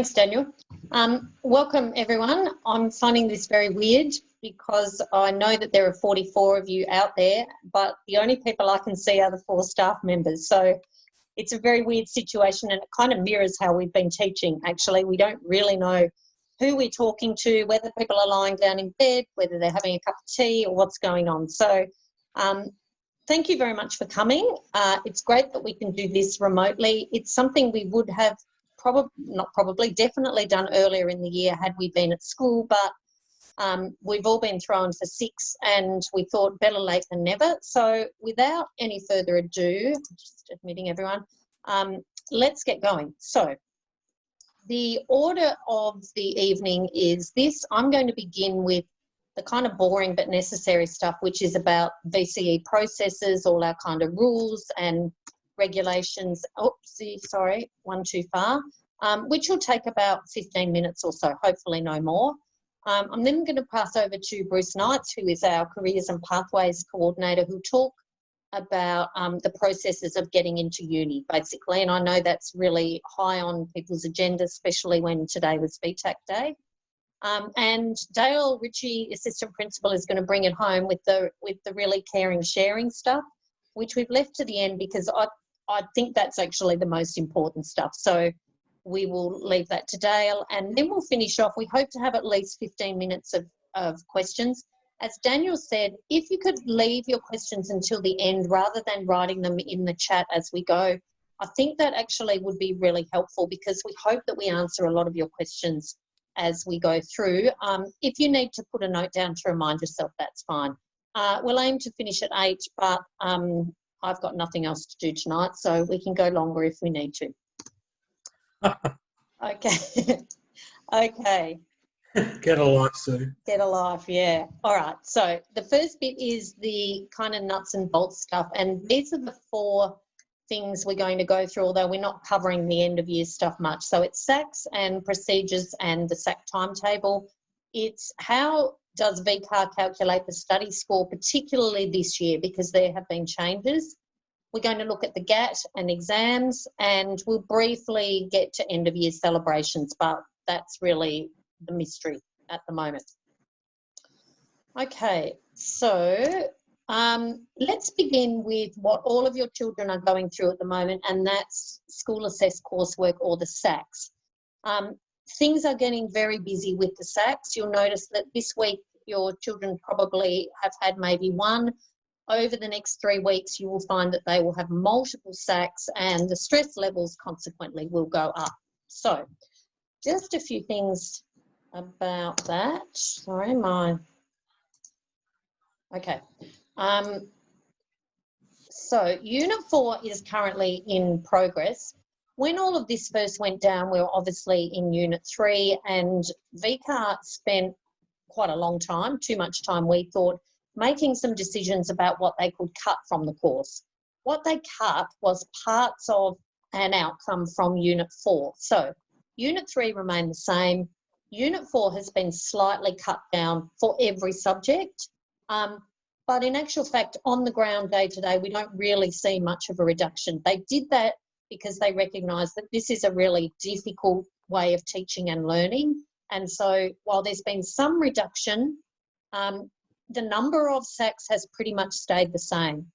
Thanks, Daniel. Welcome, everyone. I'm finding this very weird because I know that there are 44 of you out there, but the only people I can see are the 4 staff members. So it's a very weird situation, and it kind of mirrors how we've been teaching, actually. We don't really know who we're talking to, whether people are lying down in bed, whether they're having a cup of tea, or what's going on. So thank you very much for coming. It's great that we can do this remotely. It's something we would have definitely done earlier in the year had we been at school, but we've all been thrown for 6 and we thought better late than never. So without any further ado, just admitting everyone, let's get going. So the order of the evening is this. I'm going to begin with the kind of boring but necessary stuff, which is about VCE processes, all our kind of rules and regulations. Oopsie, sorry, one too far, which will take about 15 minutes or so, hopefully no more. I'm then going to pass over to Bruce Knights, who is our Careers and Pathways Coordinator, who'll talk about the processes of getting into uni, basically. And I know that's really high on people's agenda, especially when today was VTAC Day. And Dale Ritchie, Assistant Principal, is going to bring it home with the really caring, sharing stuff, which we've left to the end because I think that's actually the most important stuff. So we will leave that to Dale, and then we'll finish off. We hope to have at least 15 minutes of questions. As Daniel said, if you could leave your questions until the end rather than writing them in the chat as we go, I think that actually would be really helpful because we hope that we answer a lot of your questions as we go through. If you need to put a note down to remind yourself, that's fine. We'll aim to finish at 8, but I've got nothing else to do tonight, so we can go longer if we need to. Okay. Okay. Get a life, Sue. Get a life, yeah. All right. So the first bit is the kind of nuts and bolts stuff. And these are the 4 things we're going to go through, although we're not covering the end of year stuff much. So it's SACs and procedures and the SAC timetable. It's how does VCAR calculate the study score, particularly this year, because there have been changes. We're going to look at the GAT and exams, and we'll briefly get to end of year celebrations, but that's really the mystery at the moment. Okay, so let's begin with what all of your children are going through at the moment, and that's school assessed coursework, or the SACs. Things are getting very busy with the SACs. You'll notice that this week your children probably have had maybe one. Over the next 3 weeks, you will find that they will have multiple SACs and the stress levels consequently will go up. So just a few things about that. Sorry, okay. So Unit 4 is currently in progress. When all of this first went down, we were obviously in Unit 3, and VCAR spent quite a long time, too much time we thought, making some decisions about what they could cut from the course. What they cut was parts of an outcome from Unit 4. So Unit 3 remained the same. Unit 4 has been slightly cut down for every subject. But in actual fact, on the ground day to day, we don't really see much of a reduction. They did that because they recognised that this is a really difficult way of teaching and learning. And so while there's been some reduction, the number of SACs has pretty much stayed the same.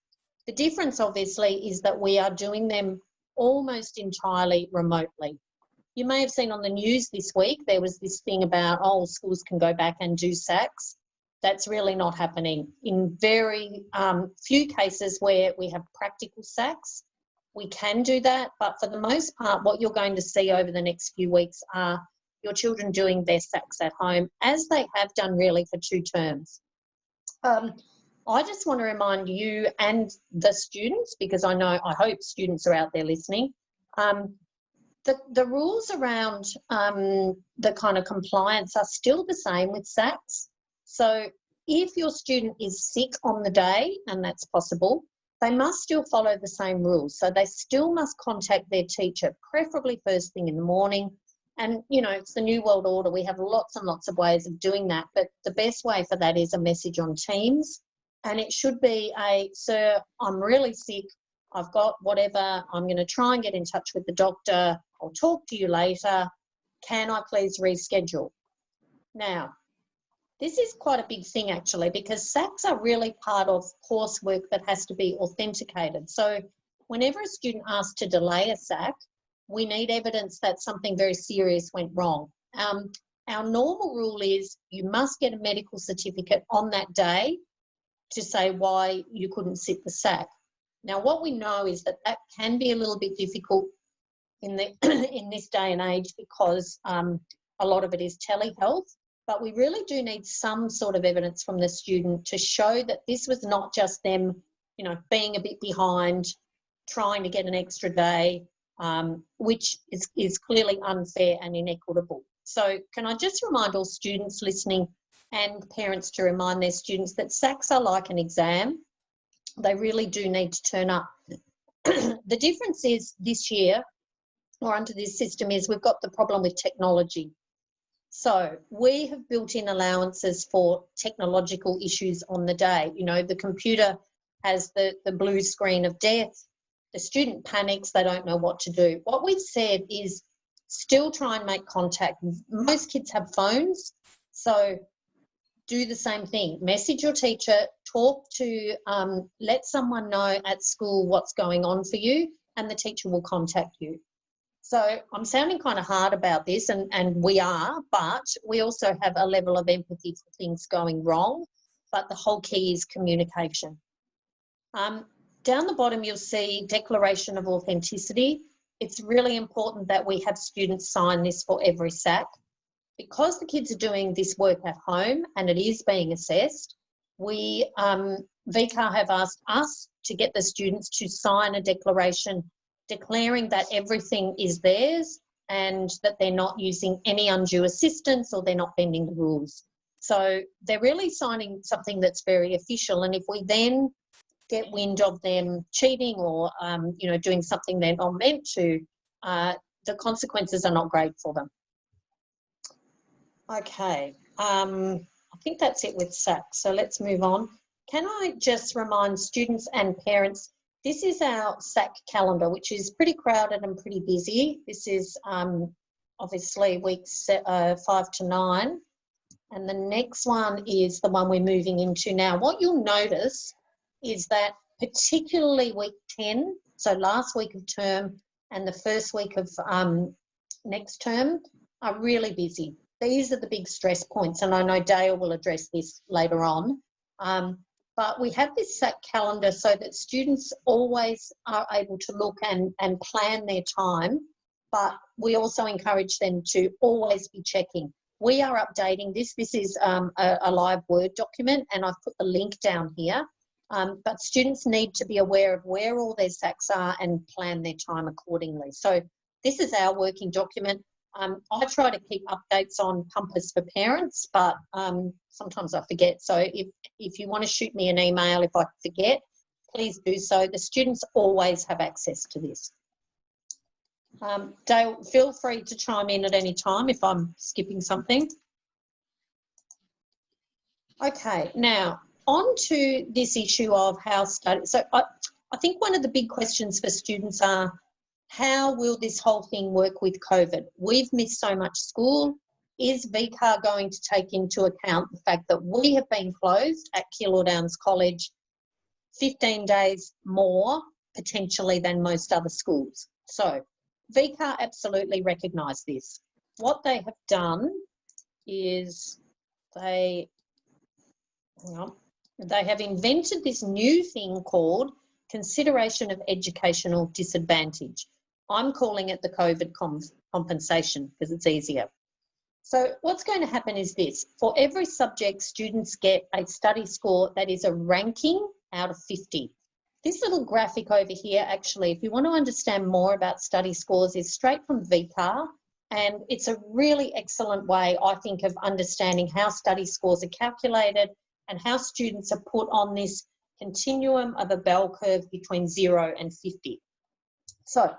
The difference, obviously, is that we are doing them almost entirely remotely. You may have seen on the news this week, there was this thing about, oh, schools can go back and do SACs. That's really not happening. In very few cases where we have practical SACs, we can do that. But for the most part, what you're going to see over the next few weeks are your children doing their SACs at home, as they have done really for 2 terms. I just want to remind you and the students, because I hope students are out there listening, the rules around the kind of compliance are still the same with SACs. So if your student is sick on the day, and that's possible, they must still follow the same rules. So they still must contact their teacher, preferably first thing in the morning. And, you know, it's the new world order. We have lots and lots of ways of doing that. But the best way for that is a message on Teams. And it should be sir, I'm really sick. I've got whatever. I'm going to try and get in touch with the doctor. I'll talk to you later. can I please reschedule? Now, this is quite a big thing actually, because SACs are really part of coursework that has to be authenticated. So whenever a student asks to delay a SAC, we need evidence that something very serious went wrong. Our normal rule is you must get a medical certificate on that day to say why you couldn't sit the SAC. Now, what we know is that that can be a little bit difficult in this day and age, because a lot of it is telehealth, but we really do need some sort of evidence from the student to show that this was not just them, being a bit behind, trying to get an extra day, which is clearly unfair and inequitable. So can I just remind all students listening and parents to remind their students that SACs are like an exam. They really do need to turn up. The difference is this year, or under this system, is we've got the problem with technology. So we have built in allowances for technological issues on the day. The computer has the blue screen of death. The student panics, they don't know what to do. What we've said is still try and make contact. Most kids have phones, so do the same thing. Message your teacher, talk to, let someone know at school what's going on for you, and the teacher will contact you. So I'm sounding kind of hard about this, and we are, but we also have a level of empathy for things going wrong, but the whole key is communication. Down the bottom, you'll see declaration of authenticity. It's really important that we have students sign this for every SAC. Because the kids are doing this work at home and it is being assessed, we, VCAR have asked us to get the students to sign a declaration declaring that everything is theirs and that they're not using any undue assistance or they're not bending the rules. So they're really signing something that's very official, and if we then get wind of them cheating or, doing something they're not meant to, the consequences are not great for them. Okay, I think that's it with SAC, so let's move on. Can I just remind students and parents, this is our SAC calendar, which is pretty crowded and pretty busy. This is obviously weeks 5 to 9, and the next one is the one we're moving into now. What you'll notice is that particularly week 10, so last week of term and the first week of next term, are really busy. These are the big stress points, and I know Dale will address this later on. But we have this SAC calendar so that students always are able to look and plan their time, but we also encourage them to always be checking. We are updating this. This is a live Word document, and I've put the link down here. But students need to be aware of where all their SACs are and plan their time accordingly. So this is our working document. I try to keep updates on Compass for parents, but sometimes I forget. So if you want to shoot me an email if I forget, please do so. The students always have access to this. Dale, feel free to chime in at any time if I'm skipping something. Okay, now on to this issue of how study. So I think one of the big questions for students are, how will this whole thing work with COVID? We've missed so much school. Is VCAR going to take into account the fact that we have been closed at Keilor Downs College 15 days more potentially than most other schools? So VCAR absolutely recognise this. What they have done is they have invented this new thing called consideration of educational disadvantage. I'm calling it the COVID compensation because it's easier. So what's going to happen is this. For every subject, students get a study score that is a ranking out of 50. This little graphic over here, actually, if you want to understand more about study scores, is straight from VCAR, and it's a really excellent way, I think, of understanding how study scores are calculated and how students are put on this continuum of a bell curve between 0 and 50. So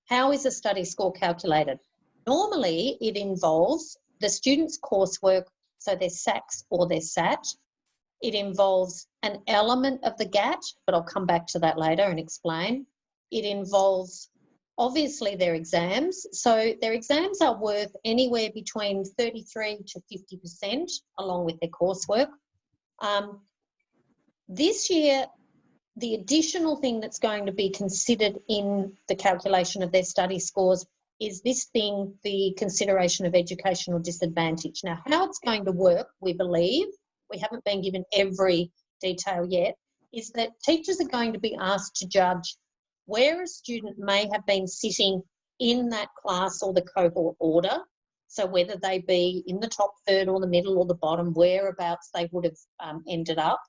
how is a study score calculated? Normally, it involves the student's coursework, so their SACs or their SAT. It involves an element of the GAT, but I'll come back to that later and explain. It involves obviously their exams. So their exams are worth anywhere between 33 to 50% along with their coursework. This year, the additional thing that's going to be considered in the calculation of their study scores is this thing, the consideration of educational disadvantage. Now, how it's going to work, we believe, we haven't been given every detail yet, is that teachers are going to be asked to judge where a student may have been sitting in that class or the cohort order. So whether they be in the top third or the middle or the bottom, whereabouts they would have ended up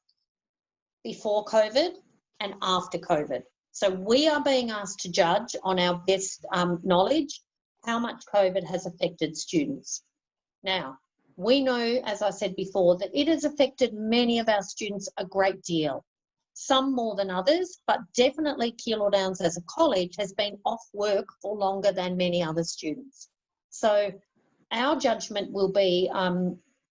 before COVID and after COVID. So we are being asked to judge on our best knowledge how much COVID has affected students. Now, we know, as I said before, that it has affected many of our students a great deal. Some more than others, but definitely Keilor Downs as a college has been off work for longer than many other students. So our judgment will be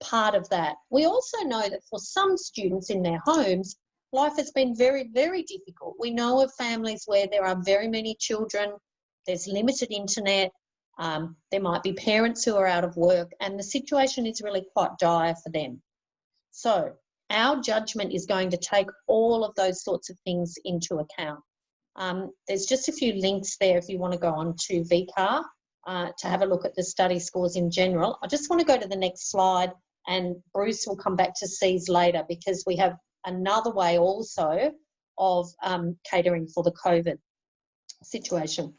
part of that. We also know that for some students in their homes, life has been very, very difficult. We know of families where there are very many children, there's limited internet, there might be parents who are out of work, and the situation is really quite dire for them. So our judgment is going to take all of those sorts of things into account. There's just a few links there if you want to go on to VCAR to have a look at the study scores in general. I just want to go to the next slide, and Bruce will come back to C's later because we have another way also of catering for the COVID situation.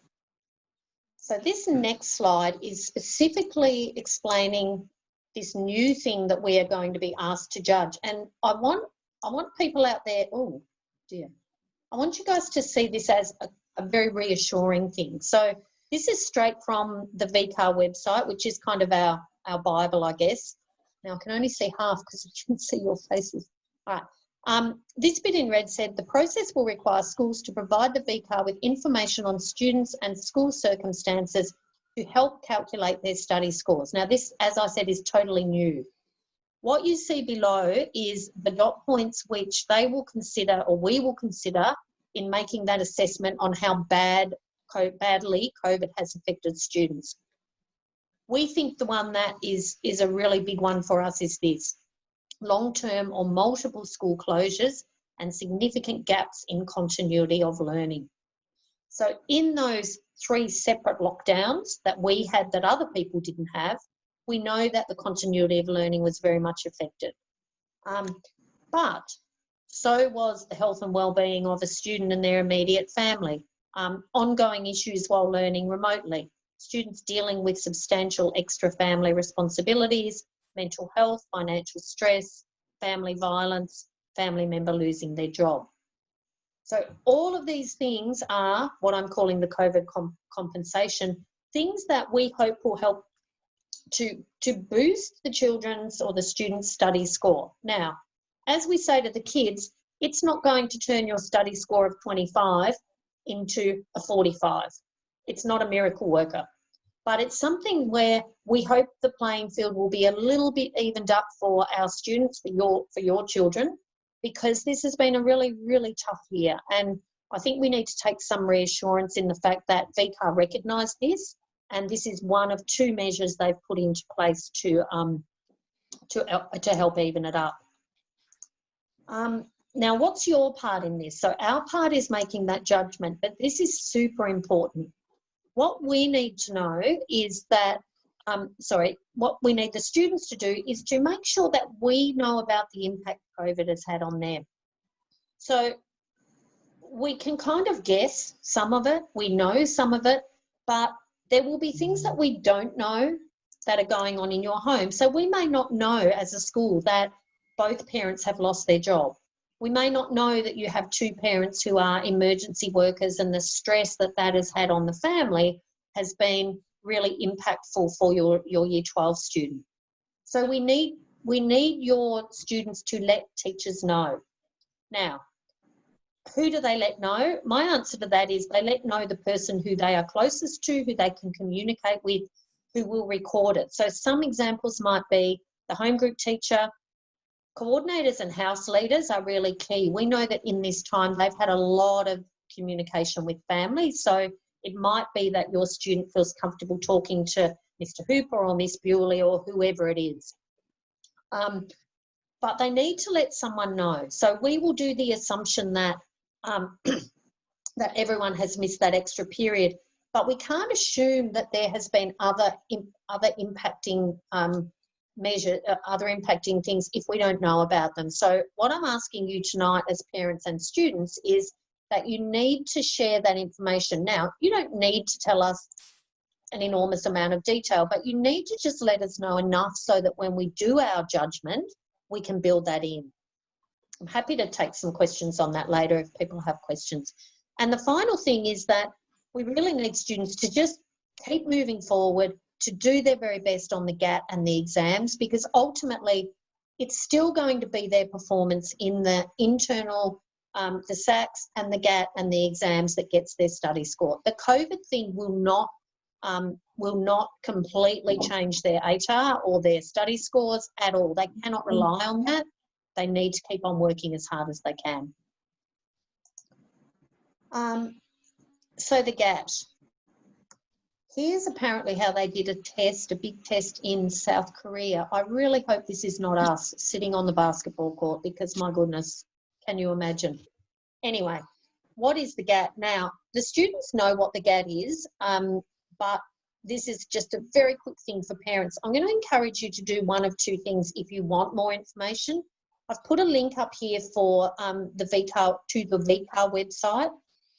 So this next slide is specifically explaining this new thing that we are going to be asked to judge. And I want people out there, oh dear, I want you guys to see this as a very reassuring thing. So this is straight from the VCAR website, which is kind of our Bible, I guess. Now I can only see half because I can see your faces. All right. This bit in red said the process will require schools to provide the VCAR with information on students and school circumstances to help calculate their study scores. Now this, as I said, is totally new. What you see below is the dot points which they will consider, or we will consider, in making that assessment on how badly COVID has affected students. We think the one that is a really big one for us is this: long-term or multiple school closures and significant gaps in continuity of learning. So in those 3 separate lockdowns that we had that other people didn't have, we know that the continuity of learning was very much affected. But so was the health and wellbeing of a student and their immediate family, ongoing issues while learning remotely, students dealing with substantial extra family responsibilities, mental health, financial stress, family violence, family member losing their job. So all of these things are what I'm calling the COVID compensation, things that we hope will help to boost the children's or the student's study score. Now, as we say to the kids, it's not going to turn your study score of 25 into a 45. It's not a miracle worker. But it's something where we hope the playing field will be a little bit evened up for our students, for your children, because this has been a really, really tough year. And I think we need to take some reassurance in the fact that VCAR recognised this, and this is one of 2 measures they've put into place to help even it up. Now, what's your part in this? So our part is making that judgment, but this is super important. What we need to know is that, what we need the students to do is to make sure that we know about the impact COVID has had on them. So we can kind of guess some of it, we know some of it, but there will be things that we don't know that are going on in your home. So we may not know as a school that both parents have lost their job. We may not know that you have 2 parents who are emergency workers, and the stress that has had on the family has been really impactful for your Year 12 student. So we need your students to let teachers know. Now, who do they let know? My answer to that is they let know the person who they are closest to, who they can communicate with, who will record it. So some examples might be the home group teacher. Coordinators and house leaders are really key. We know that in this time they've had a lot of communication with families. So It might be that your student feels comfortable talking to Mr. Hooper or Miss Bewley or whoever it is. But they need to let someone know. So we will do the assumption that that everyone has missed that extra period, but we can't assume that there has been other impacting other impacting things if we don't know about them. So what I'm asking you tonight as parents and students is that you need to share that information. Now, you don't need to tell us an enormous amount of detail, but you need to just let us know enough so that when we do our judgment, we can build that in. I'm happy to take some questions on that later if people have questions. And the final thing is that we really need students to just keep moving forward, to do their very best on the GAT and the exams, because ultimately it's still going to be their performance in the internal, the SACs and the GAT and the exams that gets their study score. The COVID thing will not completely change their ATAR or their study scores at all. They cannot rely on that. They need to keep on working as hard as they can. So the GAT. Here's apparently how they did a test, a big test in South Korea. I really hope this is not us sitting on the basketball court because, my goodness, can you imagine? Anyway, what is the GAT? Now, the students know what the GAT is, but this is just a very quick thing for parents. I'm going to encourage you to do one of two things if you want more information. I've put a link up here for the VCAR website,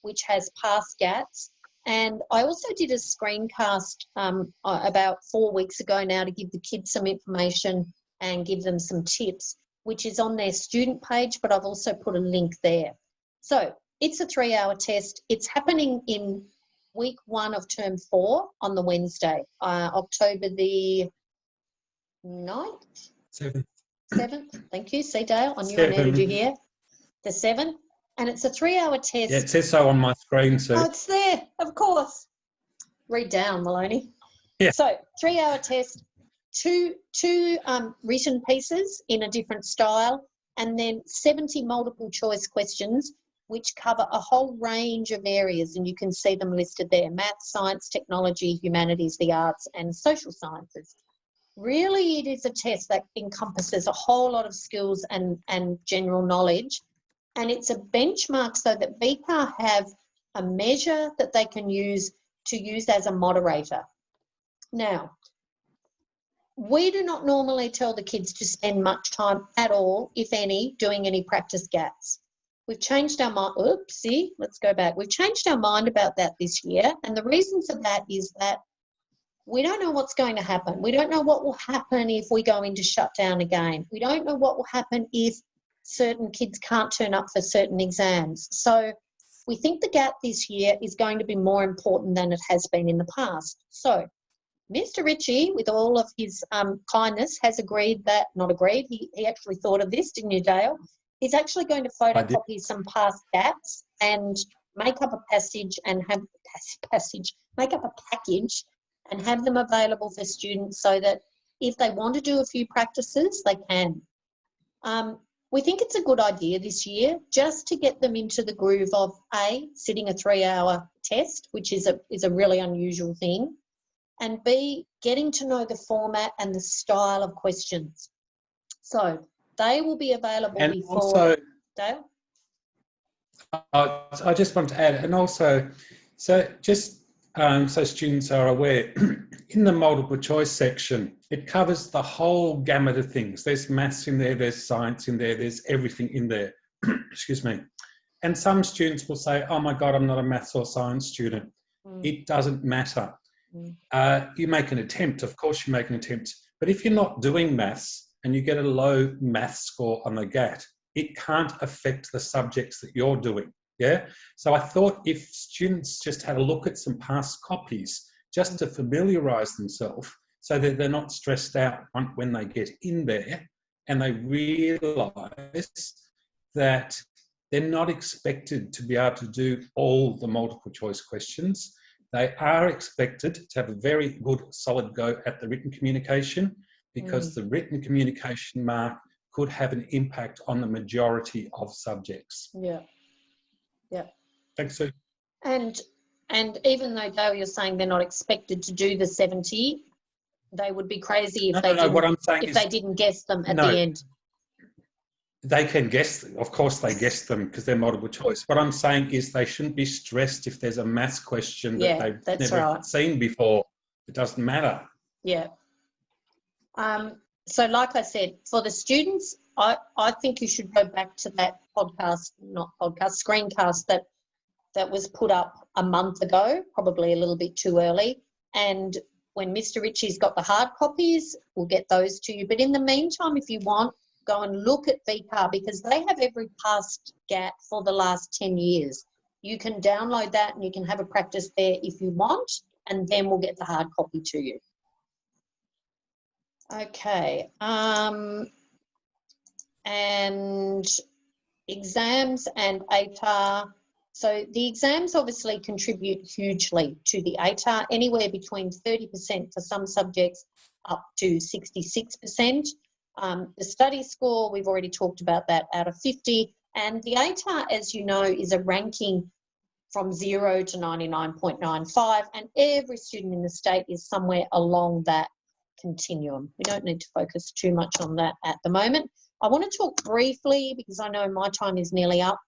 which has past GATs. And I also did a screencast about 4 weeks ago now to give the kids some information and give them some tips, which is on their student page, but I've also put a link there. So it's a 3-hour test. It's happening in week 1 of term 4 on the Wednesday, October the 9th? 7th. Thank you. See, Dale, I knew I needed you here. The 7th. And it's a 3-hour test. Yeah, it says so on my screen, Sue. Oh, it's there, of course. Read down, Maloney. Yeah. So 3-hour test, two written pieces in a different style, and then 70 multiple choice questions, which cover a whole range of areas, and you can see them listed there: math, science, technology, humanities, the arts, and social sciences. Really, it is a test that encompasses a whole lot of skills and general knowledge. And it's a benchmark so that VCAR have a measure that they can use as a moderator. Now, we do not normally tell the kids to spend much time at all, if any, doing any practice GATs. We've changed our mind. Oopsie, let's go back. We've changed our mind about that this year. And the reason for that is that we don't know what's going to happen. We don't know what will happen if we go into shutdown again. We don't know what will happen if certain kids can't turn up for certain exams. So we think the GAT this year is going to be more important than it has been in the past. So Mr. Ritchie, with all of his kindness, has agreed that, not agreed, he actually thought of this, didn't you, Dale? He's actually going to photocopy some past GATs and make up a package and have them available for students so that if they want to do a few practices, they can. We think it's a good idea this year just to get them into the groove of A, sitting a 3-hour test, which is a really unusual thing, and B, getting to know the format and the style of questions. So they will be available and before. Also, Dale? I just want to add, and also, so just so students are aware, in the multiple choice section, it covers the whole gamut of things. There's maths in there, there's science in there, there's everything in there. Excuse me. And some students will say, oh my God, I'm not a maths or science student. It doesn't matter. You make an attempt, of course you make an attempt, but if you're not doing maths and you get a low maths score on the GAT, it can't affect the subjects that you're doing. Yeah. So I thought if students just had a look at some past copies just to familiarise themselves so that they're not stressed out when they get in there and they realise that they're not expected to be able to do all the multiple choice questions. They are expected to have a very good solid go at the written communication because the written communication mark could have an impact on the majority of subjects. Yeah. Yeah. Thanks, Sue. And And even though you're saying they're not expected to do the 70, they would be crazy if they didn't guess them at the end. They can guess, of course they guess them because they're multiple choice. What I'm saying is they shouldn't be stressed if there's a maths question that they've never seen before. It doesn't matter. Yeah. So like I said, for the students, I think you should go back to that screencast that was put up a month ago, probably a little bit too early. And when Mr. Ritchie's got the hard copies, we'll get those to you. But in the meantime, if you want, go and look at VCAR because they have every past gap for the last 10 years. You can download that and you can have a practice there if you want, and then we'll get the hard copy to you. Okay. And exams and ATAR. So the exams obviously contribute hugely to the ATAR, anywhere between 30% for some subjects up to 66%. The study score, we've already talked about that, out of 50. And the ATAR, as you know, is a ranking from 0 to 99.95, and every student in the state is somewhere along that continuum. We don't need to focus too much on that at the moment. I want to talk briefly, because I know my time is nearly up,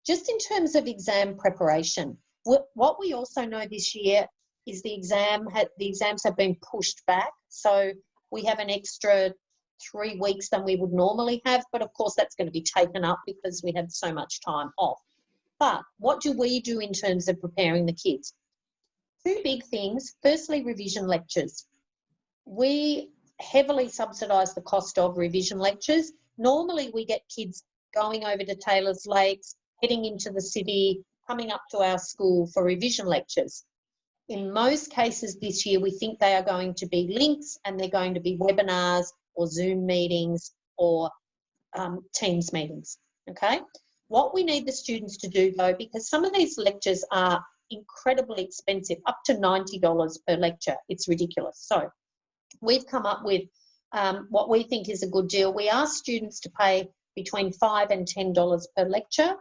just in terms of exam preparation. What we also know this year is the exams have been pushed back. So we have an extra 3 weeks than we would normally have, but of course that's going to be taken up because we have so much time off. But what do we do in terms of preparing the kids? 2 big things. Firstly, revision lectures. We heavily subsidise the cost of revision lectures. Normally we get kids going over to Taylor's Lakes, heading into the city, coming up to our school for revision lectures. In most cases this year, we think they are going to be links and they're going to be webinars or Zoom meetings or Teams meetings, okay? What we need the students to do though, because some of these lectures are incredibly expensive, up to $90 per lecture. It's ridiculous. So we've come up with what we think is a good deal. We ask students to pay between $5 and $10 per lecture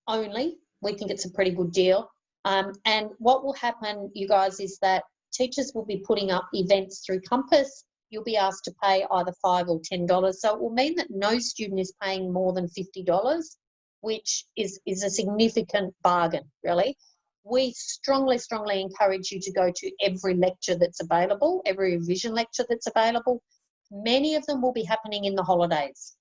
only. We think it's a pretty good deal. And what will happen, you guys, is that teachers will be putting up events through Compass. You'll be asked to pay either $5 or $10. So it will mean that no student is paying more than $50, which is a significant bargain, really. We strongly, strongly encourage you to go to every lecture that's available, every revision lecture that's available. Many of them will be happening in the holidays.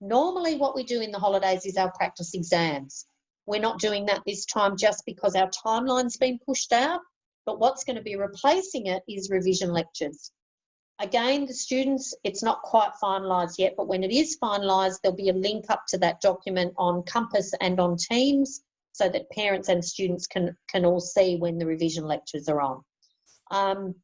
Normally what we do in the holidays is our practice exams. We're not doing that this time just because our timeline's been pushed out, but what's going to be replacing it is revision lectures. Again, the students, it's not quite finalised yet, but when it is finalised, there'll be a link up to that document on Compass and on Teams so that parents and students can all see when the revision lectures are on.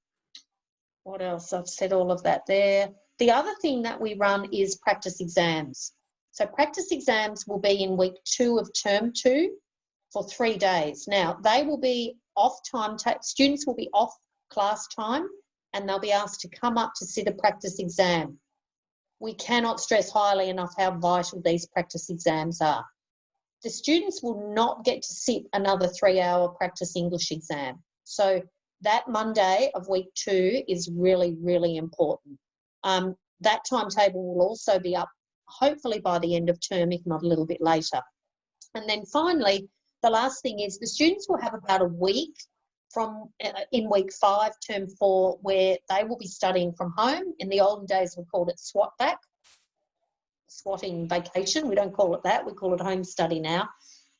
What else? I've said all of that there. The other thing that we run is practice exams. So practice exams will be in week 2 of term 2 for 3 days. Now, they will be off time, students will be off class time, and they'll be asked to come up to sit a practice exam. We cannot stress highly enough how vital these practice exams are. The students will not get to sit another 3-hour practice English exam. So that Monday of week 2 is really, really important. That timetable will also be up hopefully by the end of term, if not a little bit later. And then finally, the last thing is the students will have about a week from in week 5, term 4, where they will be studying from home. In the olden days, we called it SWAT back, swatting vacation. We don't call it that. We call it home study now.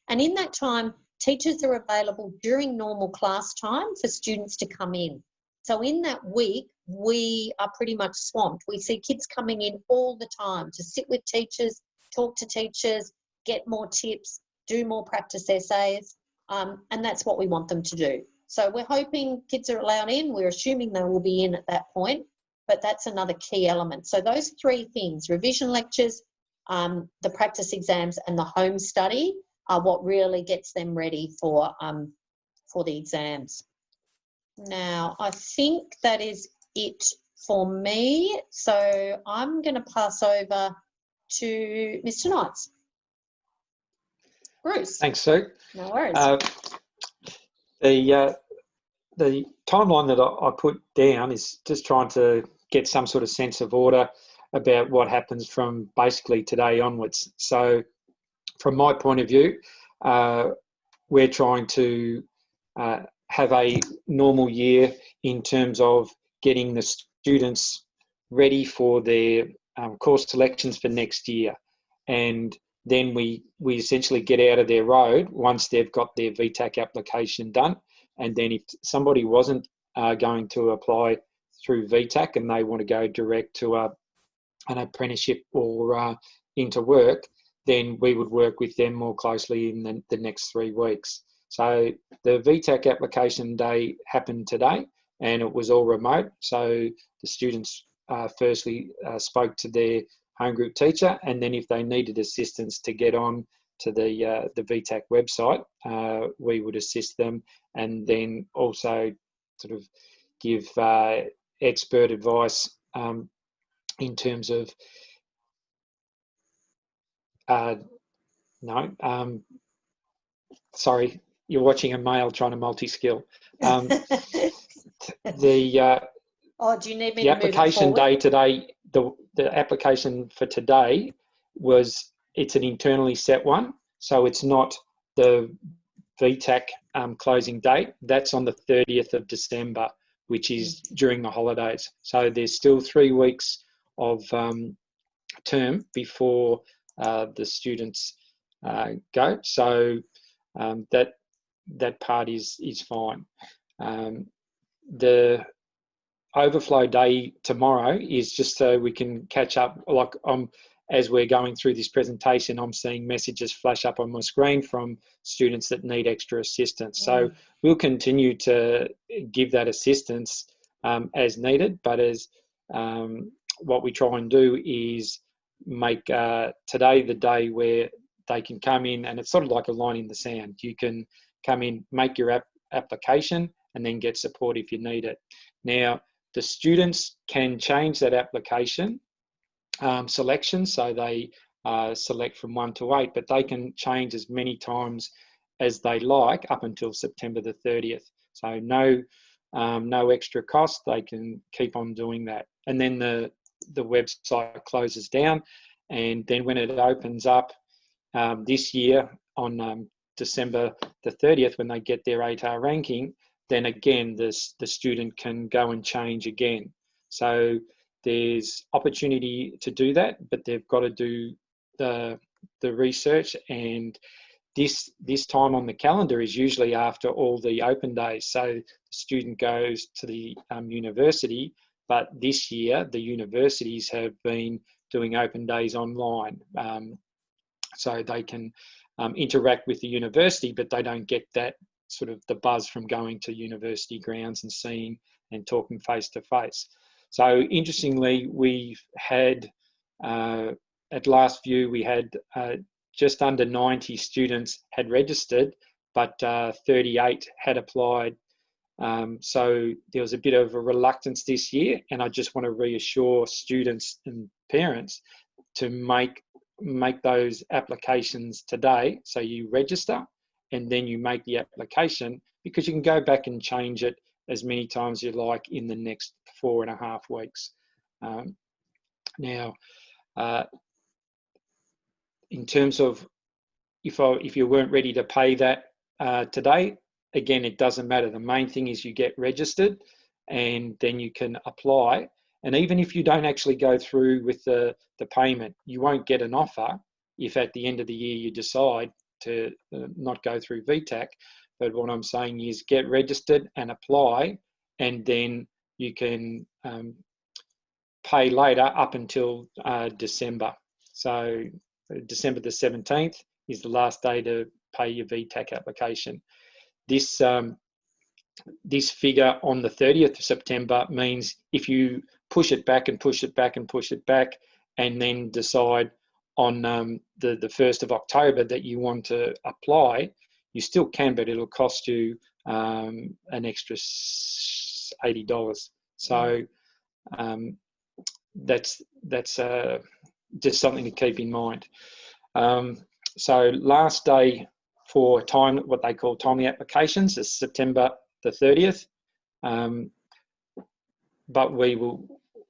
And in that time, teachers are available during normal class time for students to come in. So in that week, we are pretty much swamped. We see kids coming in all the time to sit with teachers, talk to teachers, get more tips, do more practice essays, and that's what we want them to do. So we're hoping kids are allowed in. We're assuming they will be in at that point, but that's another key element. So those 3 things, revision lectures, the practice exams and the home study, are what really gets them ready for the exams. Now, I think that is it for me. So I'm going to pass over to Mr. Knights. Bruce. Thanks, Sue. No worries. The timeline that I put down is just trying to get some sort of sense of order about what happens from basically today onwards. So from my point of view, we're trying to have a normal year in terms of getting the students ready for their course selections for next year. And then we essentially get out of their road once they've got their VTAC application done. And then if somebody wasn't going to apply through VTAC and they want to go direct to an apprenticeship or into work, then we would work with them more closely in the next 3 weeks. So the VTAC application day happened today and it was all remote. So the students firstly spoke to their home group teacher, and then if they needed assistance to get on to the VTAC website, we would assist them, and then also sort of give expert advice in terms of sorry, you're watching a male trying to multi-skill. Oh, do you need me the to application move it forward? day today, the application for today it's an internally set one, so it's not the VTAC closing date. That's on the 30th of December, which is during the holidays. So there's still 3 weeks of term before the students go. So that part is fine. The overflow day tomorrow is just so we can catch up. Like as we're going through this presentation, I'm seeing messages flash up on my screen from students that need extra assistance. So we'll continue to give that assistance as needed, but as what we try and do is make today the day where they can come in, and it's sort of like a line in the sand. You can come in, make your application, and then get support if you need it. Now, the students can change that application selection, so they select from 1 to 8, but they can change as many times as they like up until September the 30th. So no extra cost. They can keep on doing that, and then the website closes down, and then when it opens up this year on December the 30th, when they get their 8R ranking, then again the student can go and change again. So there's opportunity to do that, but they've got to do the research, and this time on the calendar is usually after all the open days. So the student goes to the university, but this year the universities have been doing open days online. So they can interact with the university, but they don't get that sort of the buzz from going to university grounds and seeing and talking face to face. So interestingly, we've had, at last view, we had just under 90 students had registered, but 38 had applied. So there was a bit of a reluctance this year, and I just want to reassure students and parents to make those applications today. So you register and then you make the application, because you can go back and change it as many times as you like in the next 4.5 weeks. Now, in terms of if you weren't ready to pay that today, again, it doesn't matter. The main thing is you get registered and then you can apply. And even if you don't actually go through with the payment, you won't get an offer if at the end of the year you decide to not go through VTAC. But what I'm saying is get registered and apply, and then you can pay later up until December. So December the 17th is the last day to pay your VTAC application. This figure on the 30th of September means if you push it back and push it back and push it back, and then decide on the 1st of October that you want to apply, you still can, but it'll cost you an extra $80. So that's just something to keep in mind. So last day for time, what they call timely applications, is September the 30th. But we will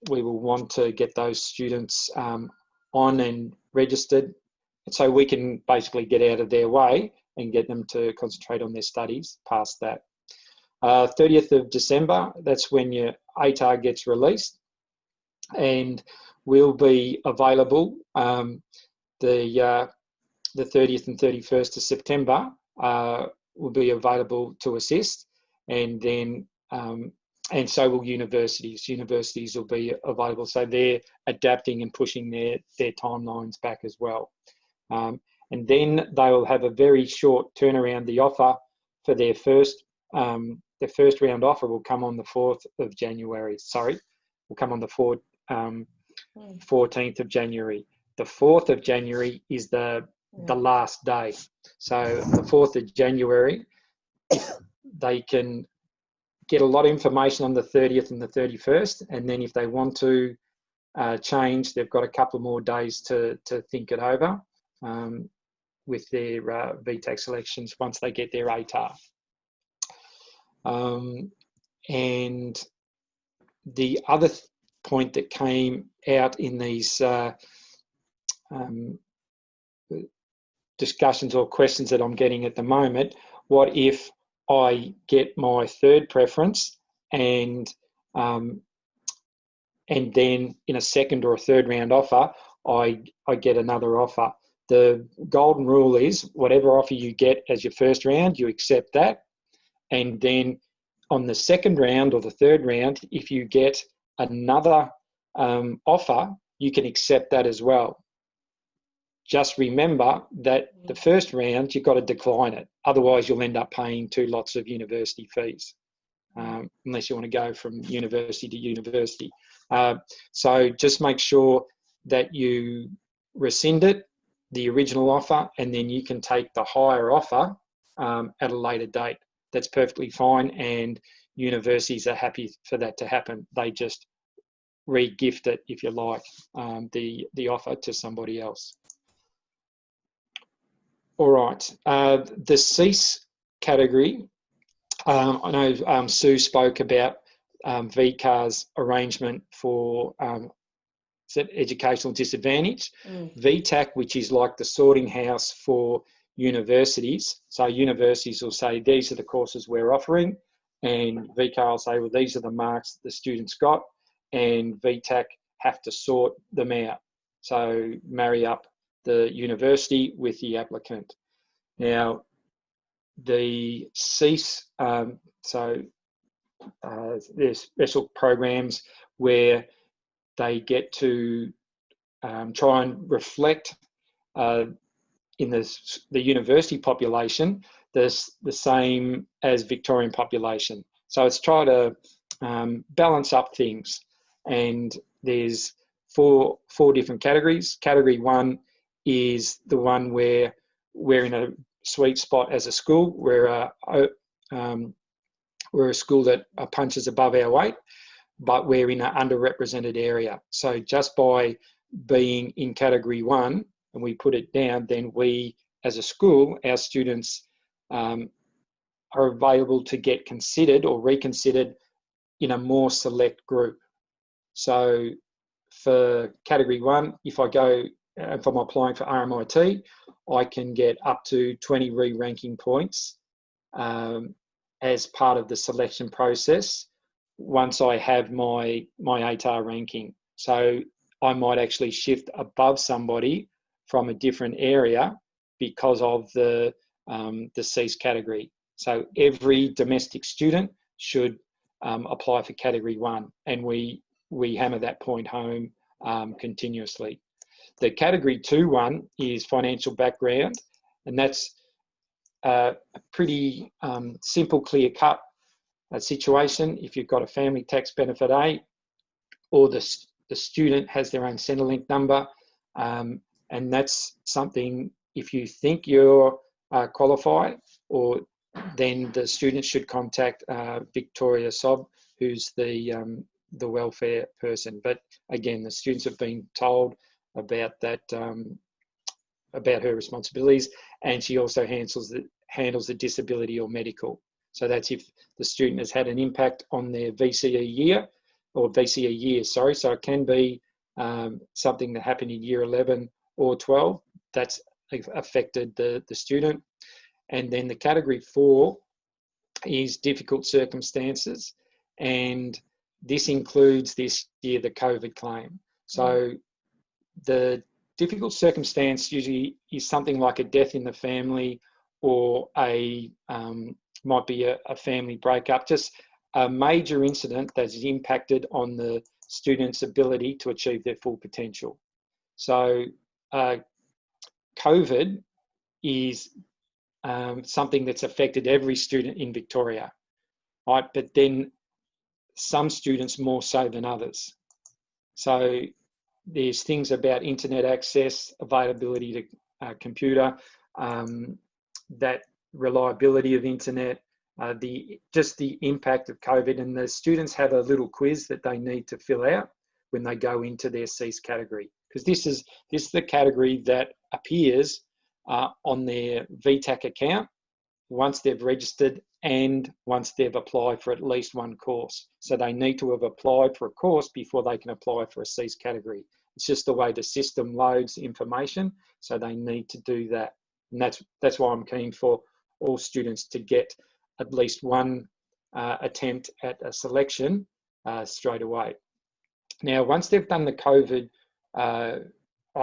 want to get those students on and registered, so we can basically get out of their way and get them to concentrate on their studies past that. 30th of December, that's when your ATAR gets released, and will be available the 30th and 31st of September will be available to assist, and then and so will universities. Universities will be available, so they're adapting and pushing their timelines back as well. And then they will have a very short turnaround. The offer for their first round offer will come on the 4th of January. Sorry, will come on the 14th of January. The 4th of January is the last day. So the 4th of January, they can get a lot of information on the 30th and the 31st, and then if they want to change, they've got a couple more days to think it over with their VTAC selections once they get their ATAR. And the other point that came out in these discussions or questions that I'm getting at the moment, what if I get my third preference and then in a second or a third round offer, I get another offer? The golden rule is whatever offer you get as your first round, you accept that. And then on the second round or the third round, if you get another offer, you can accept that as well. Just remember that the first round, you've got to decline it. Otherwise, you'll end up paying 2 lots of university fees, unless you want to go from university to university. So just make sure that you rescind it, the original offer, and then you can take the higher offer at a later date. That's perfectly fine, and universities are happy for that to happen. They just re-gift it, if you like, the offer to somebody else. All right, the cease category. I know Sue spoke about VCAR's arrangement for educational disadvantage. VTAC, which is like the sorting house for universities. So universities will say, these are the courses we're offering, and VCAR will say, well, these are the marks the students got, and VTAC have to sort them out. So marry up the university with the applicant. Now, the cease, there's special programs where they get to try and reflect in the university population the same as Victorian population. So it's try to balance up things, and there's four different categories. Category 1 is the one where we're in a sweet spot as a school. We're a school that punches above our weight, but we're in an underrepresented area. So just by being in category 1 and we put it down, then we as a school, our students are available to get considered or reconsidered in a more select group. So for category 1, if I'm applying for RMIT, I can get up to 20 re-ranking points as part of the selection process once I have my ATAR ranking. So I might actually shift above somebody from a different area because of the cease category. So every domestic student should apply for category 1, and we hammer that point home continuously. The category 2 one is financial background, and that's a pretty simple, clear-cut situation. If you've got a family tax benefit A, or the student has their own Centrelink number, and that's something, if you think you're qualified, or then the student should contact Victoria Sob, who's the welfare person. But again, the students have been told about that about her responsibilities, and she also handles the disability or medical. So that's if the student has had an impact on their VCE year, or VCE years, sorry. So it can be something that happened in year 11 or 12 that's affected the student. And then the category 4 is difficult circumstances, and this includes this year the COVID claim. So the difficult circumstance usually is something like a death in the family, or might be a family breakup, just a major incident that has impacted on the student's ability to achieve their full potential. So COVID is something that's affected every student in Victoria, right? But then some students more so than others. So there's things about internet access, availability to computer, that reliability of internet, just the impact of COVID. And the students have a little quiz that they need to fill out when they go into their CEASE category, because this is the category that appears on their VTAC account once they've registered and once they've applied for at least one course. So they need to have applied for a course before they can apply for a CEASE category. It's just the way the system loads information, so they need to do that. And that's why I'm keen for all students to get at least one attempt at a selection straight away. Now, once they've done the COVID, I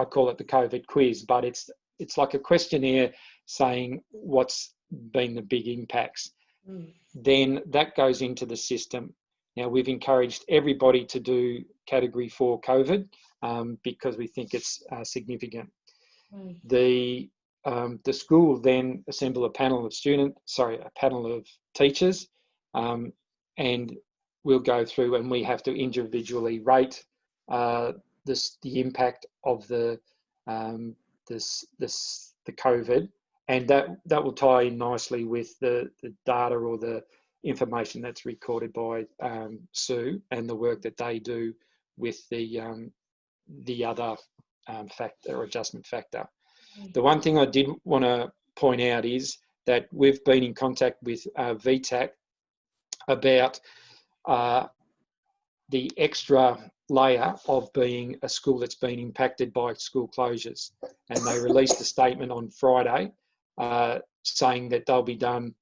call it the COVID quiz, but it's like a questionnaire saying what's been the big impacts. Then that goes into the system. Now, we've encouraged everybody to do category 4 COVID because we think it's significant. The school will then assemble a panel of teachers, and we'll go through, and we have to individually rate the impact of the COVID, and that will tie in nicely with the data or the information that's recorded by Sue and the work that they do with the other factor or adjustment factor. The one thing I did want to point out is that we've been in contact with VTAC about the extra layer of being a school that's been impacted by school closures. And they released a statement on Friday saying that they'll be done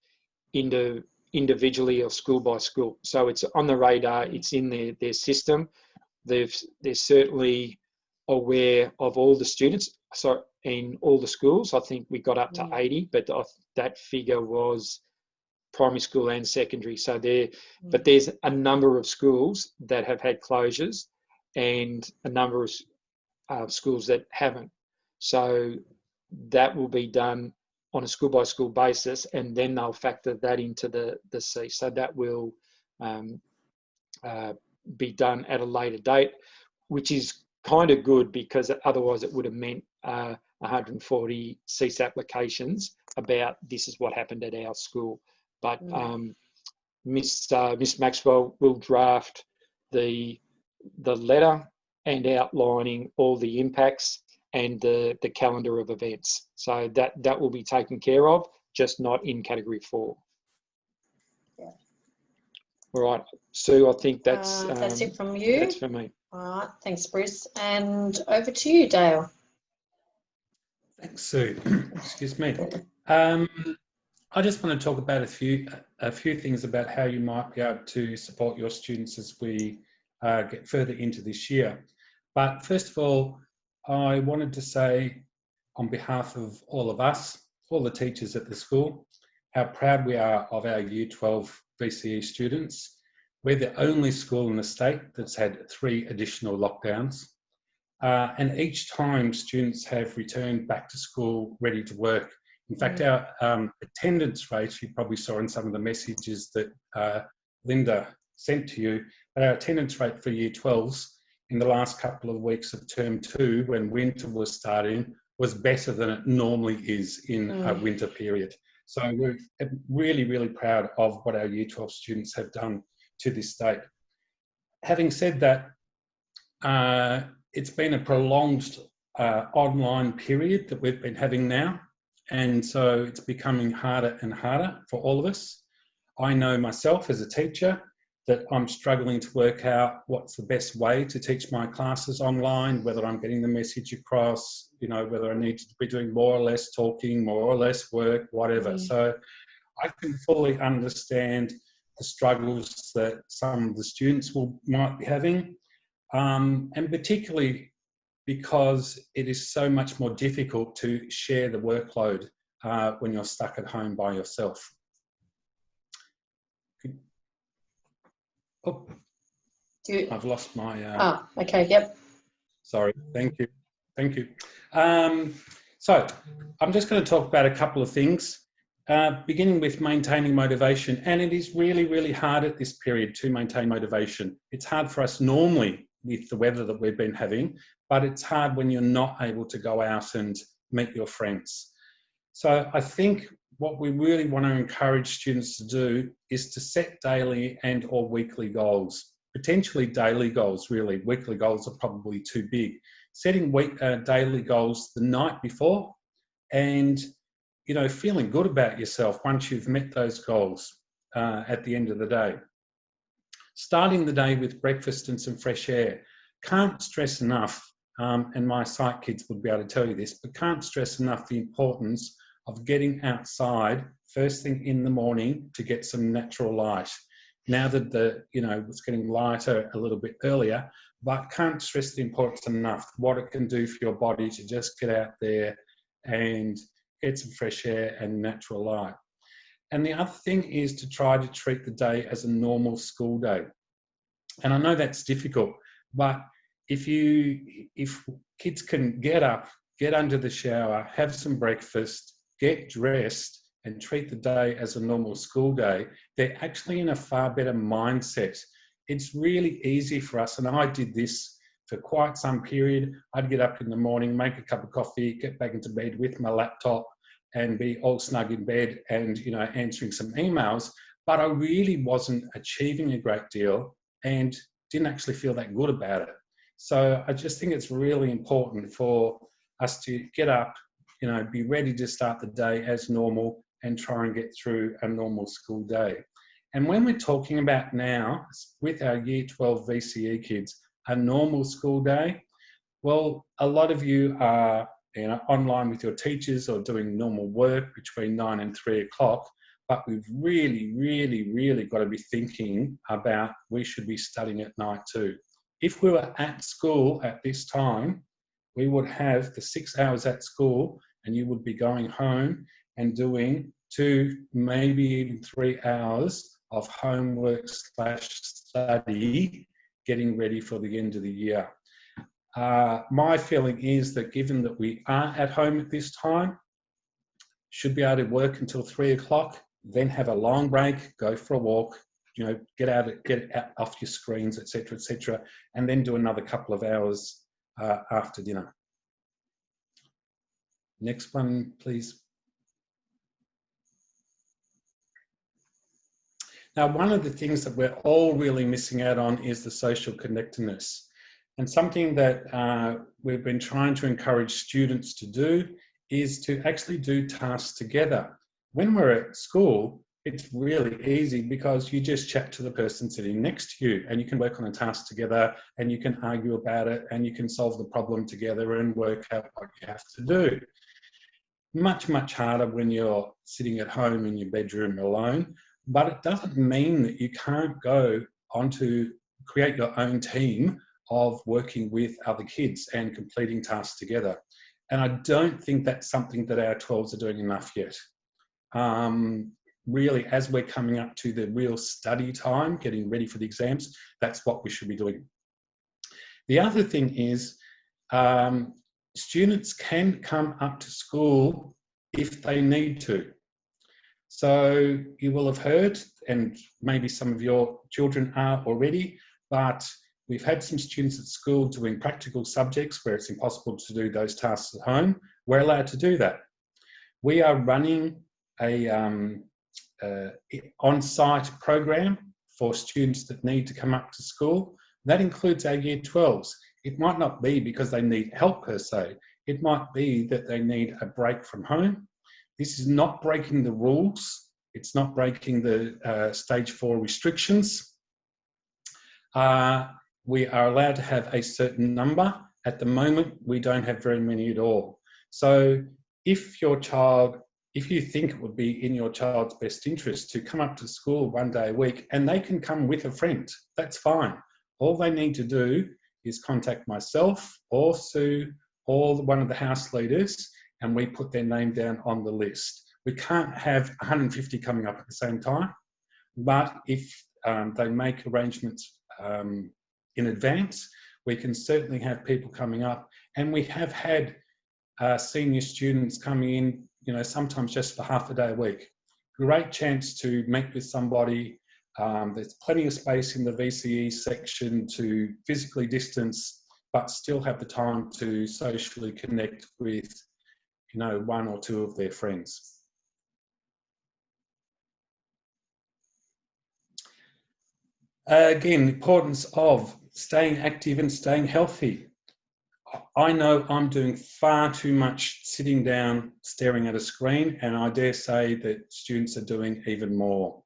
individually or school by school. So it's on the radar, it's in their system. They're certainly aware of all the students. So in all the schools, I think we got up to 80, but that figure was primary school and secondary. So but there's a number of schools that have had closures and a number of schools that haven't. So that will be done on a school by school basis, and then they'll factor that into the CEASE. So that will be done at a later date, which is kind of good, because otherwise it would have meant 140 CEASE applications about this is what happened at our school. But Miss Maxwell will draft the letter and outlining all the impacts and the calendar of events. So that will be taken care of, just not in category 4. Yeah. All right, Sue, I think that's it from you. That's for me. All right, thanks, Bruce. And over to you, Dale. Thanks, Sue. Excuse me. I just want to talk about a few things about how you might be able to support your students as we get further into this year. But first of all, I wanted to say on behalf of all of us, all the teachers at the school, how proud we are of our Year 12 VCE students. We're the only school in the state that's had 3 additional lockdowns. And each time students have returned back to school ready to work. In fact, our attendance rate, you probably saw in some of the messages that Linda sent to you, but our attendance rate for Year 12s in the last couple of weeks of term 2, when winter was starting, was better than it normally is in a winter period. So we're really, really proud of what our Year 12 students have done to this date. Having said that, it's been a prolonged online period that we've been having now. And so it's becoming harder and harder for all of us. I know myself as a teacher that I'm struggling to work out what's the best way to teach my classes online, whether I'm getting the message across, you know, whether I need to be doing more or less talking, more or less work, whatever. So I can fully understand the struggles that some of the students might be having, and particularly because it is so much more difficult to share the workload when you're stuck at home by yourself. Oh, I've lost my... okay, yep. Sorry, thank you. Thank you. So I'm just going to talk about a couple of things, beginning with maintaining motivation. And it is really, really hard at this period to maintain motivation. It's hard for us normally with the weather that we've been having, but it's hard when you're not able to go out and meet your friends. So I think what we really want to encourage students to do is to set daily and or weekly goals, potentially daily goals, really. Weekly goals are probably too big. Setting daily goals the night before and, you know, feeling good about yourself once you've met those goals at the end of the day. Starting the day with breakfast and some fresh air. Can't stress enough, and my psych kids would be able to tell you this, but can't stress enough the importance of getting outside first thing in the morning to get some natural light. Now that it's getting lighter a little bit earlier, but can't stress the importance enough, what it can do for your body to just get out there and get some fresh air and natural light. And the other thing is to try to treat the day as a normal school day. And I know that's difficult, but if kids can get up, get under the shower, have some breakfast, get dressed and treat the day as a normal school day, they're actually in a far better mindset. It's really easy for us, and I did this for quite some period. I'd get up in the morning, make a cup of coffee, get back into bed with my laptop and be all snug in bed and, you know, answering some emails, but I really wasn't achieving a great deal and didn't actually feel that good about it. So I just think it's really important for us to get up, you know, be ready to start the day as normal and try and get through a normal school day. And when we're talking about now, with our Year 12 VCE kids, a normal school day, well, a lot of you are, you know, online with your teachers or doing normal work between 9 and 3 o'clock, but we've really, really, really got to be thinking about we should be studying at night too. If we were at school at this time, we would have the 6 hours at school and you would be going home and doing 2, maybe even 3 hours of homework / study, getting ready for the end of the year. My feeling is that given that we are at home at this time, should be able to work until 3 o'clock, then have a long break, go for a walk, you know, get out off your screens, etc., and then do another couple of hours after dinner. Next one, please. Now, one of the things that we're all really missing out on is the social connectedness. And something that we've been trying to encourage students to do is to actually do tasks together. When we're at school, it's really easy because you just chat to the person sitting next to you and you can work on a task together and you can argue about it and you can solve the problem together and work out what you have to do. Much, much harder when you're sitting at home in your bedroom alone, but it doesn't mean that you can't go on to create your own team of working with other kids and completing tasks together. And I don't think that's something that our 12s are doing enough yet. Really, as we're coming up to the real study time, getting ready for the exams, that's what we should be doing. The other thing is students can come up to school if they need to. So you will have heard, and maybe some of your children are already, but we've had some students at school doing practical subjects where it's impossible to do those tasks at home. We're allowed to do that. We are running a on-site program for students that need to come up to school. That includes our Year 12s. It might not be because they need help per se. It might be that they need a break from home. This is not breaking the rules. It's not breaking the stage 4 restrictions. We are allowed to have a certain number. At the moment, we don't have very many at all. So if you think it would be in your child's best interest to come up to school one day a week, and they can come with a friend, that's fine. All they need to do is contact myself or Sue or one of the house leaders, and we put their name down on the list. We can't have 150 coming up at the same time, but if they make arrangements in advance, we can certainly have people coming up. And we have had senior students coming in, you know, sometimes just for half a day a week. Great chance to meet with somebody. There's plenty of space in the VCE section to physically distance, but still have the time to socially connect with, you know, one or two of their friends. Again, the importance of staying active and staying healthy. I know I'm doing far too much sitting down, staring at a screen, and I dare say that students are doing even more.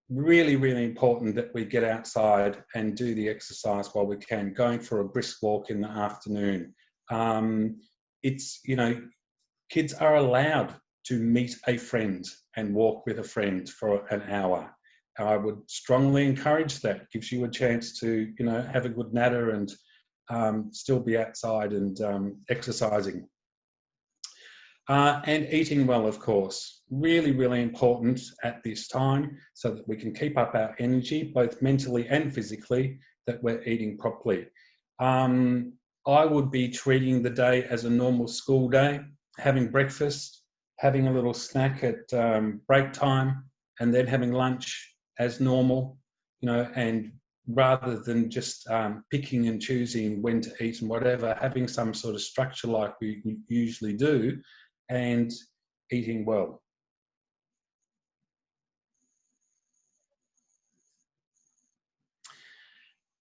Really, really important that we get outside and do the exercise while we can, going for a brisk walk in the afternoon. It's, you know, kids are allowed to meet a friend and walk with a friend for an hour. I would strongly encourage that. It gives you a chance to, you know, have a good natter and still be outside and exercising. And eating well, of course. Really, really important at this time so that we can keep up our energy, both mentally and physically, that we're eating properly. I would be treating the day as a normal school day, having breakfast, having a little snack at break time, and then having lunch as normal, you know, and rather than just picking and choosing when to eat and whatever, having some sort of structure like we usually do, and eating well.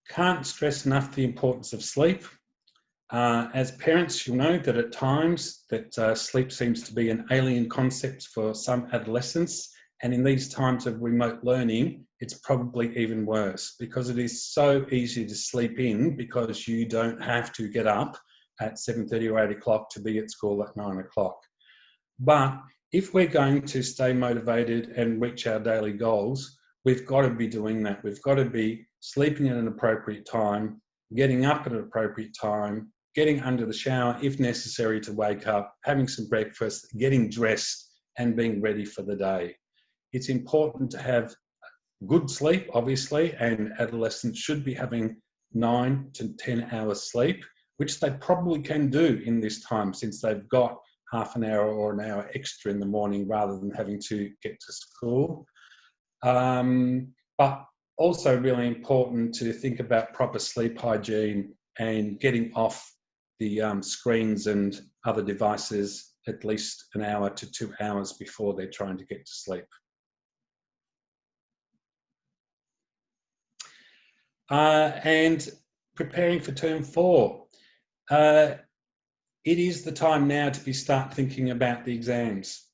Can't stress enough the importance of sleep. As parents, you'll know that at times that sleep seems to be an alien concept for some adolescents. And in these times of remote learning, it's probably even worse because it is so easy to sleep in because you don't have to get up at 7:30 or 8 o'clock to be at school at 9 o'clock. But if we're going to stay motivated and reach our daily goals, we've got to be doing that. We've got to be sleeping at an appropriate time, getting up at an appropriate time, getting under the shower if necessary to wake up, having some breakfast, getting dressed and being ready for the day. It's important to have good sleep, obviously, and adolescents should be having 9 to 10 hours sleep, which they probably can do in this time since they've got half an hour or an hour extra in the morning rather than having to get to school. But also really important to think about proper sleep hygiene and getting off the screens and other devices at least an hour to 2 hours before they're trying to get to sleep. And preparing for term 4. It is the time now to start thinking about the exams.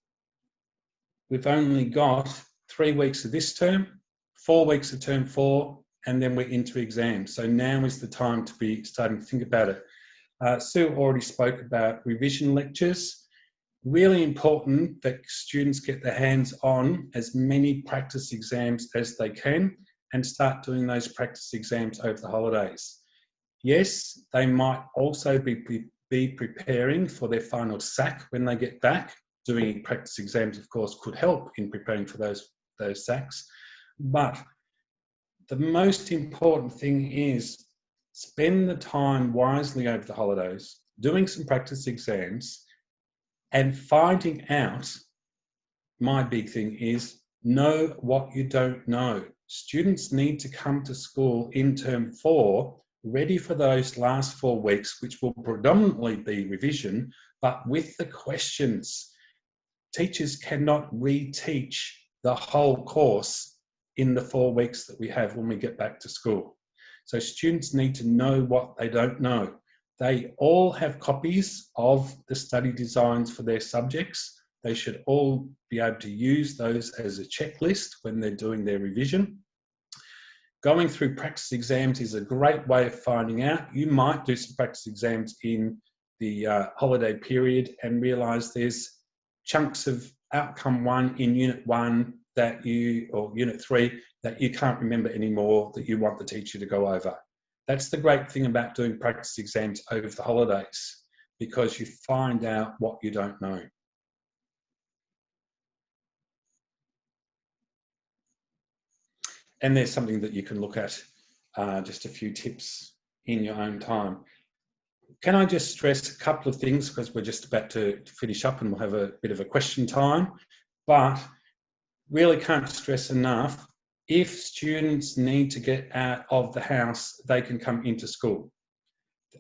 We've only got 3 weeks of this term, 4 weeks of term 4, and then we're into exams. So now is the time to be starting to think about it. Sue already spoke about revision lectures. Really important that students get their hands on as many practice exams as they can and start doing those practice exams over the holidays. Yes, they might also be preparing for their final SAC when they get back. Doing practice exams, of course, could help in preparing for those SACs. But the most important thing is spend the time wisely over the holidays, doing some practice exams and finding out, my big thing is know what you don't know. Students need to come to school in term 4 ready for those last 4 weeks, which will predominantly be revision, but with the questions. Teachers cannot reteach the whole course in the 4 weeks that we have when we get back to school. So students need to know what they don't know. They all have copies of the study designs for their subjects. They should all be able to use those as a checklist when they're doing their revision. Going through practice exams is a great way of finding out. You might do some practice exams in the holiday period and realise there's chunks of outcome 1 in unit 1 that or unit 3 that you can't remember anymore, that you want the teacher to go over. That's the great thing about doing practice exams over the holidays, because you find out what you don't know. And there's something that you can look at, just a few tips in your own time. Can I just stress a couple of things, because we're just about to finish up and we'll have a bit of a question time, but really can't stress enough, if students need to get out of the house, they can come into school.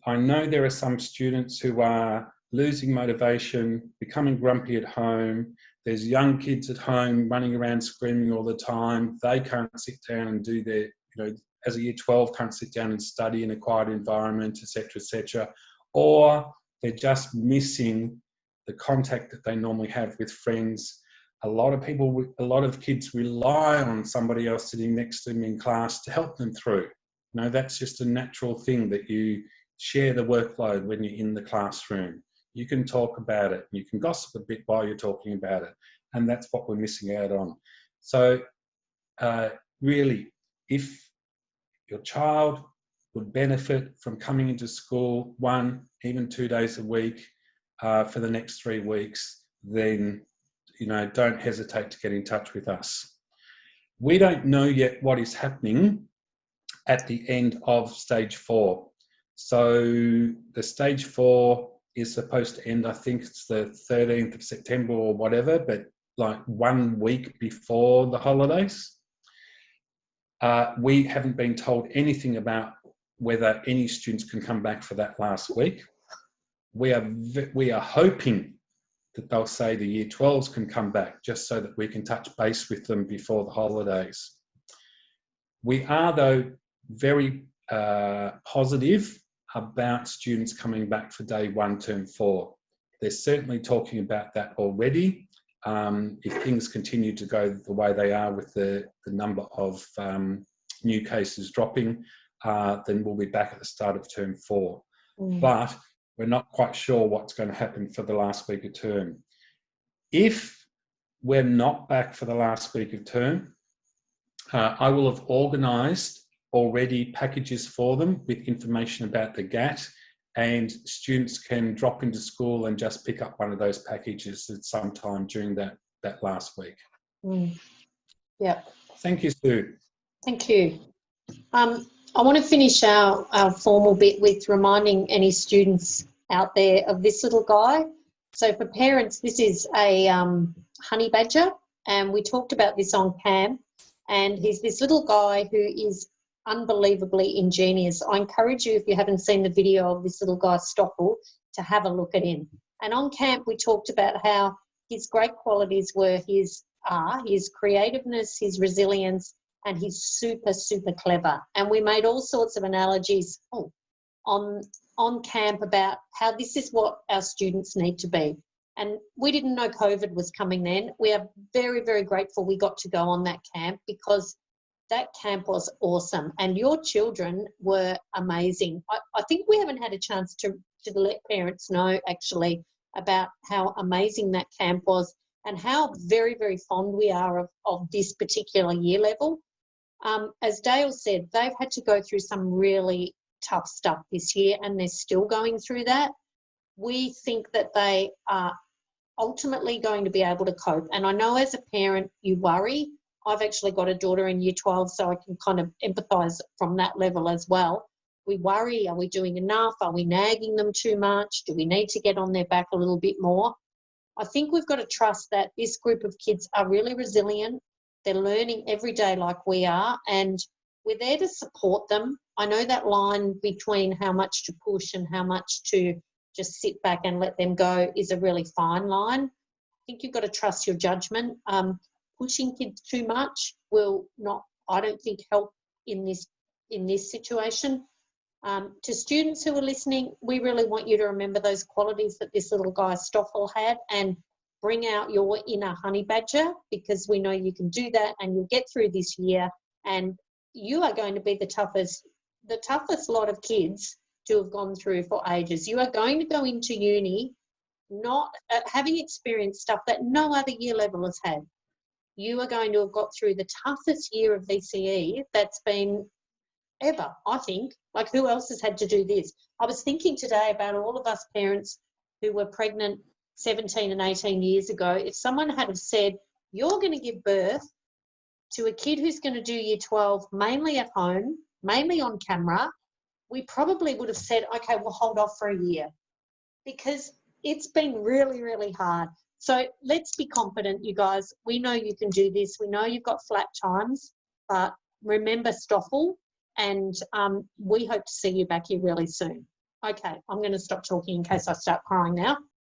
I know there are some students who are losing motivation, becoming grumpy at home. There's young kids at home running around screaming all the time. They can't sit down and do their, as a year 12, can't sit down and study in a quiet environment, etc., etc. Or they're just missing the contact that they normally have with friends. A lot of kids rely on somebody else sitting next to them in class to help them through. That's just a natural thing, that you share the workload when you're in the classroom. You can talk about it. You can gossip a bit while you're talking about it. And that's what we're missing out on. So really, if your child would benefit from coming into school 1, even 2 days a week for the next 3 weeks, then don't hesitate to get in touch with us. We don't know yet what is happening at the end of stage 4. So the stage 4 is supposed to end, I think it's the 13th of September or whatever, but like 1 week before the holidays. We haven't been told anything about whether any students can come back for that last week. We are hoping that they'll say the year 12s can come back, just so that we can touch base with them before the holidays. We are, though, very positive about students coming back for day 1, term 4. They're certainly talking about that already. If things continue to go the way they are with the number of new cases dropping, then we'll be back at the start of term 4. But we're not quite sure what's going to happen for the last week of term. If we're not back for the last week of term, I will have organised already packages for them with information about the GAT, and students can drop into school and just pick up one of those packages at some time during that last week. Yeah. Thank you, Sue. Thank you. I want to finish our formal bit with reminding any students out there of this little guy. So for parents, this is a honey badger, and we talked about this on camp, and he's this little guy who is unbelievably ingenious. I encourage you, if you haven't seen the video of this little guy, Stockel, to have a look at him. And on camp, we talked about how his great qualities were his creativeness, his resilience, and he's super, super clever. And we made all sorts of analogies on camp about how this is what our students need to be. And we didn't know COVID was coming then. We are very, very grateful we got to go on that camp, because that camp was awesome. And your children were amazing. I think we haven't had a chance to let parents know, actually, about how amazing that camp was and how very, very fond we are of this particular year level. As Dale said, they've had to go through some really tough stuff this year, and they're still going through that. We think that they are ultimately going to be able to cope. And I know as a parent, you worry. I've actually got a daughter in year 12, so I can kind of empathise from that level as well. We worry, are we doing enough? Are we nagging them too much? Do we need to get on their back a little bit more? I think we've got to trust that this group of kids are really resilient. They're learning every day like we are, and we're there to support them. I know that line between how much to push and how much to just sit back and let them go is a really fine line. I think you've got to trust your judgment. Pushing kids too much will not, I don't think, help in this in this situation. To students who are listening, we really want you to remember those qualities that this little guy Stoffel had, and bring out your inner honey badger, because we know you can do that and you'll get through this year, and you are going to be the toughest lot of kids to have gone through for ages. You are going to go into uni not having experienced stuff that no other year level has had. You are going to have got through the toughest year of VCE that's been ever, I think. Like, who else has had to do this? I was thinking today about all of us parents who were pregnant 17 and 18 years ago. If someone had have said, you're going to give birth to a kid who's going to do year 12 mainly at home, mainly on camera, we probably would have said, okay, we'll hold off for a year, because it's been really, really hard. So let's be confident, you guys. We know you can do this. We know you've got flat times, but remember Stoffel, and we hope to see you back here really soon. Okay, I'm going to stop talking in case I start crying now.